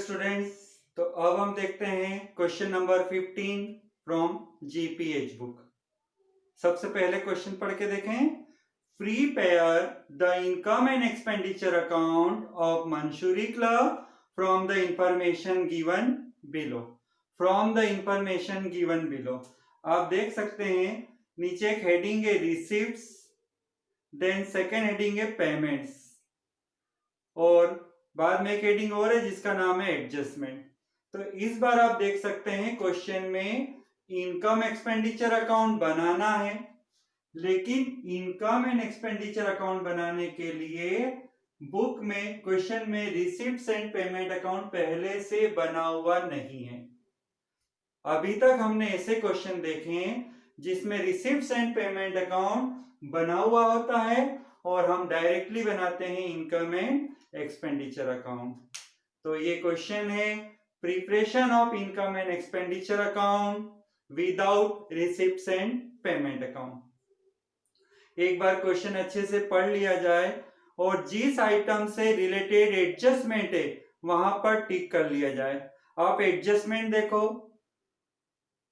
Students, तो अब हम देखते हैं question number 15 from GPH book. सबसे पहले क्वेश्चन पढ़ के देखें। Prepare the income and expenditure account of Mussoorie club from the information given below. From the information given below, आप देख सकते हैं नीचे एक हेडिंग है रिसीप्ट्स, देन सेकेंड हेडिंग है पेमेंट्स, और बाद में एक हेडिंग और है जिसका नाम है एडजस्टमेंट। तो इस बार आप देख सकते हैं क्वेश्चन में इनकम एक्सपेंडिचर अकाउंट बनाना है, लेकिन इनकम एंड एक्सपेंडिचर अकाउंट बनाने के लिए बुक में क्वेश्चन में रिसीप्ट्स एंड पेमेंट अकाउंट पहले से बना हुआ नहीं है। अभी तक हमने ऐसे क्वेश्चन देखे हैं जिसमें रिसीप्ट्स एंड पेमेंट अकाउंट बना हुआ होता है और हम डायरेक्टली बनाते हैं इनकम एंड एक्सपेंडिचर अकाउंट। तो ये क्वेश्चन है preparation of income and expenditure account without receipts and payment account. एक बार क्वेश्चन अच्छे से पढ़ लिया जाए और जिस आइटम से रिलेटेड एडजस्टमेंट है वहां पर टिक कर लिया जाए। आप एडजस्टमेंट देखो,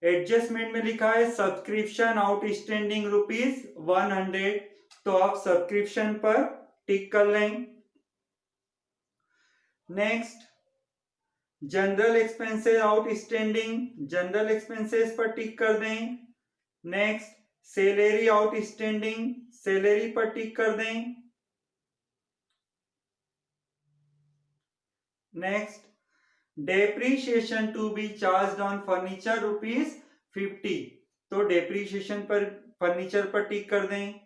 एडजस्टमेंट में लिखा है सब्सक्रिप्शन आउटस्टैंडिंग ₹100, तो आप सब्सक्रिप्शन पर टिक कर लें। Next, general expenses outstanding, general expenses पर टिक कर दें। नेक्स्ट, सैलरी आउटस्टैंडिंग, सैलरी पर टिक कर दें। Next, depreciation to be charge on furniture ₹50, तो डेप्रीशिएशन पर फर्नीचर पर टिक कर दें।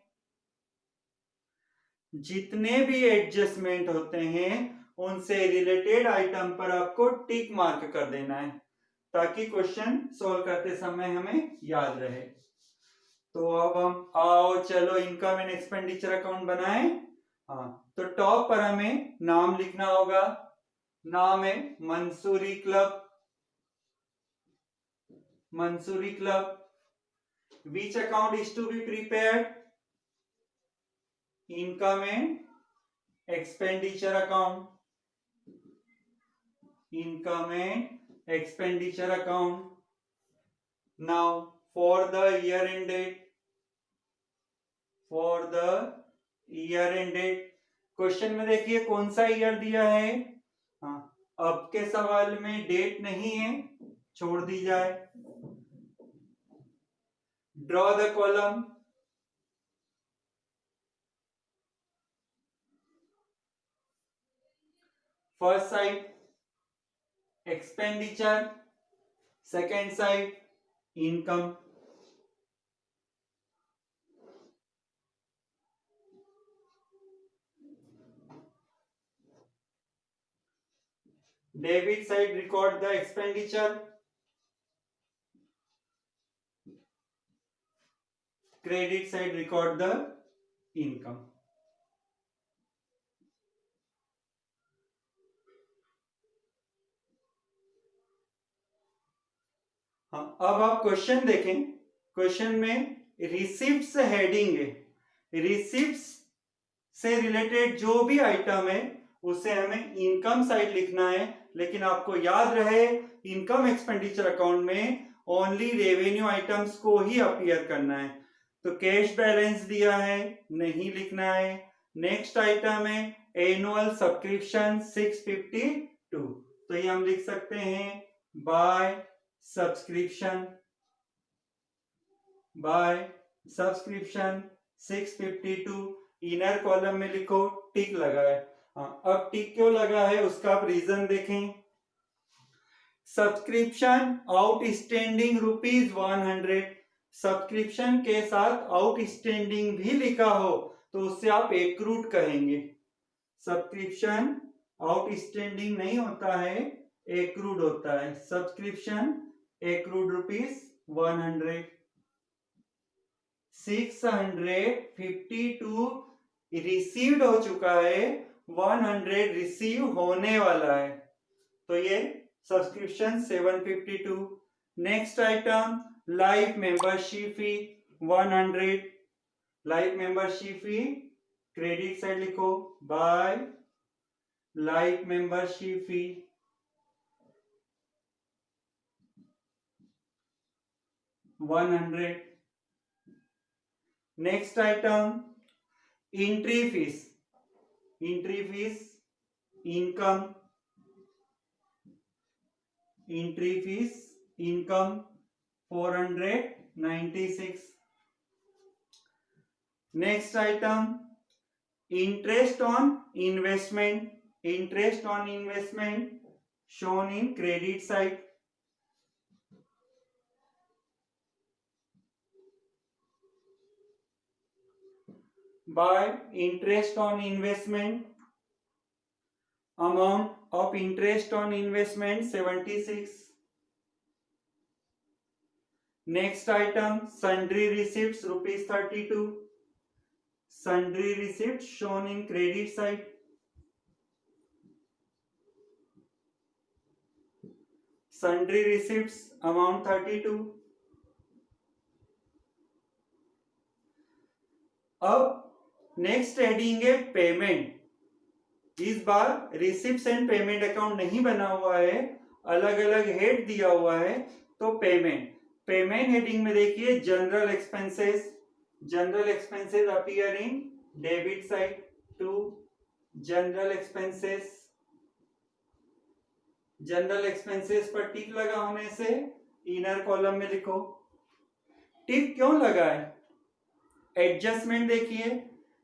जितने भी एडजस्टमेंट होते हैं उनसे रिलेटेड आइटम पर आपको टिक मार्क कर देना है ताकि क्वेश्चन सॉल्व करते समय हमें याद रहे। तो अब हम आओ चलो इनकम एंड एक्सपेंडिचर अकाउंट बनाएं। हाँ, तो टॉप पर हमें नाम लिखना होगा। नाम है Mussoorie club, Mussoorie club. Which account is to be prepared? Income and expenditure account. Income and expenditure account. Now for the year end date. For the year end date. Question में देखिए कौन सा ईयर दिया है। हाँ, अब के सवाल में डेट नहीं है, छोड़ दी जाए। Draw the column. First side expenditure, second side income. Debit side record the expenditure, credit side record the income. हाँ, अब आप क्वेश्चन देखें। क्वेश्चन में रिसीप्ट्स हेडिंग है, रिसीप्ट्स से रिलेटेड जो भी आइटम है उसे हमें इनकम साइड लिखना है, लेकिन आपको याद रहे इनकम एक्सपेंडिचर अकाउंट में ओनली रेवेन्यू आइटम्स को ही अपीयर करना है। तो कैश बैलेंस दिया है, नहीं लिखना है। नेक्स्ट आइटम है एनुअल सब्सक्रिप्शन 652, तो ये हम लिख सकते हैं by subscription, by subscription 652। Inner column में लिखो टिक लगा है। हाँ, अब टिक क्यों लगा है उसका आप रीजन देखें। सब्सक्रिप्शन आउटस्टैंडिंग ₹100, सब्सक्रिप्शन के साथ आउटस्टैंडिंग भी लिखा हो तो उससे आप एक्रूड कहेंगे। सब्सक्रिप्शन आउटस्टैंडिंग नहीं होता है, एक्रूड होता है। Subscription accrued ₹100। 652 रिसीव्ड हो चुका है, 100 रिसीव होने वाला है, तो ये subscription 752। Next item life membership fee 100, life membership fee credit side लिखो by life membership fee 100. Next item, entry fees. Entry fees, income. Entry fees, income 496. Next item, interest on investment. Interest on investment shown in credit side. By interest on investment, amount of interest on investment 76. Next item, sundry receipts rupees 32. Sundry receipts shown in credit side. Sundry receipts amount 32. अब next heading है payment. इस बार receipts and payment account नहीं बना हुआ है, अलग अलग head दिया हुआ है. तो पेमेंट हेडिंग में देखिए general expenses. General expenses appear in debit side to general expenses. General expenses पर टिक लगा होने से इनर कॉलम में लिखो. टिक क्यों लगा है? एडजस्टमेंट देखिए,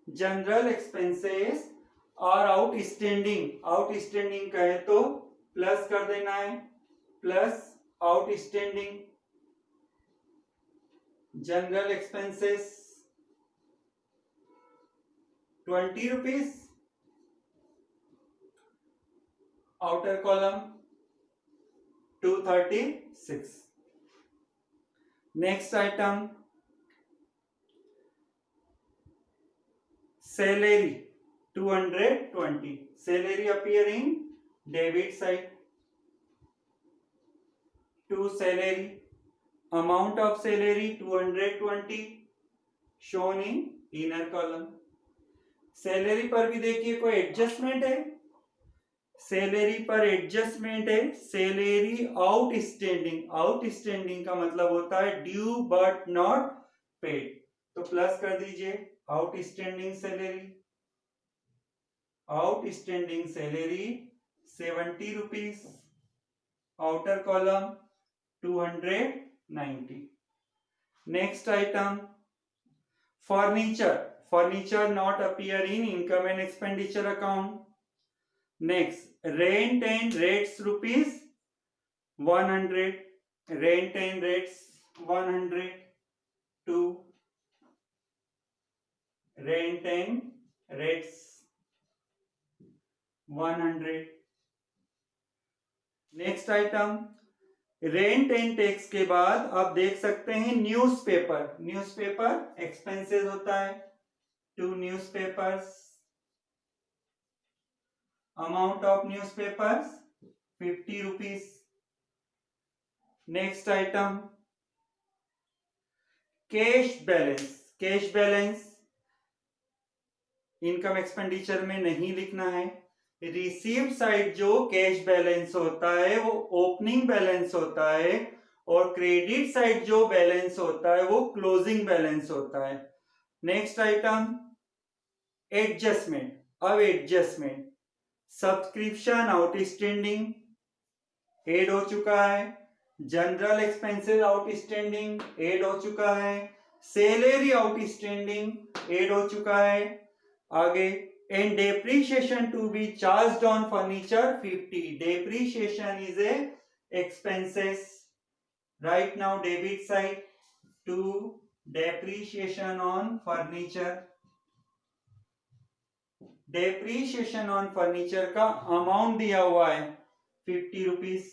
general expenses are outstanding. Outstanding कहे तो प्लस कर देना है, plus outstanding. General expenses 20 rupees. Outer column 236. Next item, salary 220. Salary appear in debit side to salary. Amount of salary 220 shown in inner column. Salary पर भी देखिए कोई adjustment है. सैलरी पर एडजस्टमेंट है. Salary outstanding. आउटस्टैंडिंग का मतलब होता है ड्यू बट नॉट पेड. तो प्लस कर दीजिए outstanding salary. Outstanding salary 70 rupees. Outer column 290. Next item, furniture. Furniture not appear in income and expenditure account. Next, rent and rates rupees 100. Rent and rates 100 to rent and rates 100. Next item, rent and tax के बाद आप देख सकते हैं newspaper. Newspaper expenses होता है. 2 newspapers. Amount of newspapers 50 rupees. Next item, cash balance. Cash balance income expenditure में नहीं लिखना है. रिसीव साइड जो कैश बैलेंस होता है वो ओपनिंग बैलेंस होता है, और क्रेडिट साइड जो बैलेंस होता है वो क्लोजिंग बैलेंस होता है. Next item, adjustment. अब एडजस्टमेंट, सब्सक्रिप्शन आउटस्टैंडिंग एड हो चुका है. जनरल एक्सपेंसेस आउटस्टैंडिंग एड हो चुका है. सैलरी आउटस्टैंडिंग एड हो चुका है. आगे, and depreciation to be charged on furniture 50. Depreciation is a expenses. Right now debit side to depreciation on furniture. Depreciation on furniture का अमाउंट दिया हुआ है 50 रुपीज.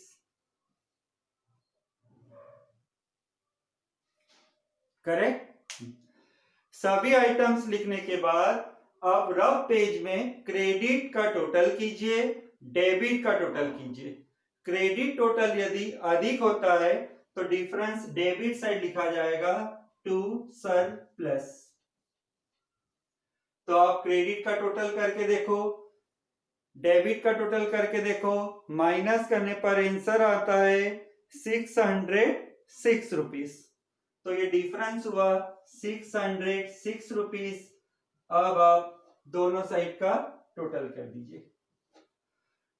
करेक्ट. सभी आइटम्स लिखने के बाद आप रफ पेज में क्रेडिट का टोटल कीजिए, डेबिट का टोटल कीजिए. क्रेडिट टोटल यदि अधिक होता है तो डिफरेंस डेबिट साइड लिखा जाएगा टू सरप्लस. तो आप क्रेडिट का टोटल करके देखो, डेबिट का टोटल करके देखो. माइनस करने पर आंसर आता है 606 रुपीज. तो ये डिफरेंस हुआ 606 रुपीज। अब आप दोनों साइड का टोटल कर दीजिए।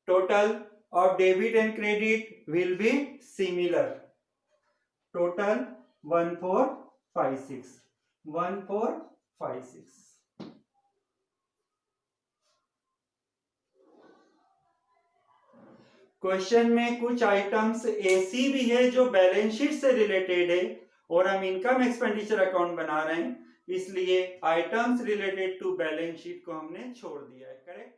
Total of debit and credit will be similar. Total 1456 1456। Question में कुछ आइटम्स ऐसी भी है जो बैलेंस शीट से रिलेटेड है और हम इनकम एक्सपेंडिचर अकाउंट बना रहे हैं, इसलिए items related to balance sheet को हमने छोड़ दिया है। करेक्ट।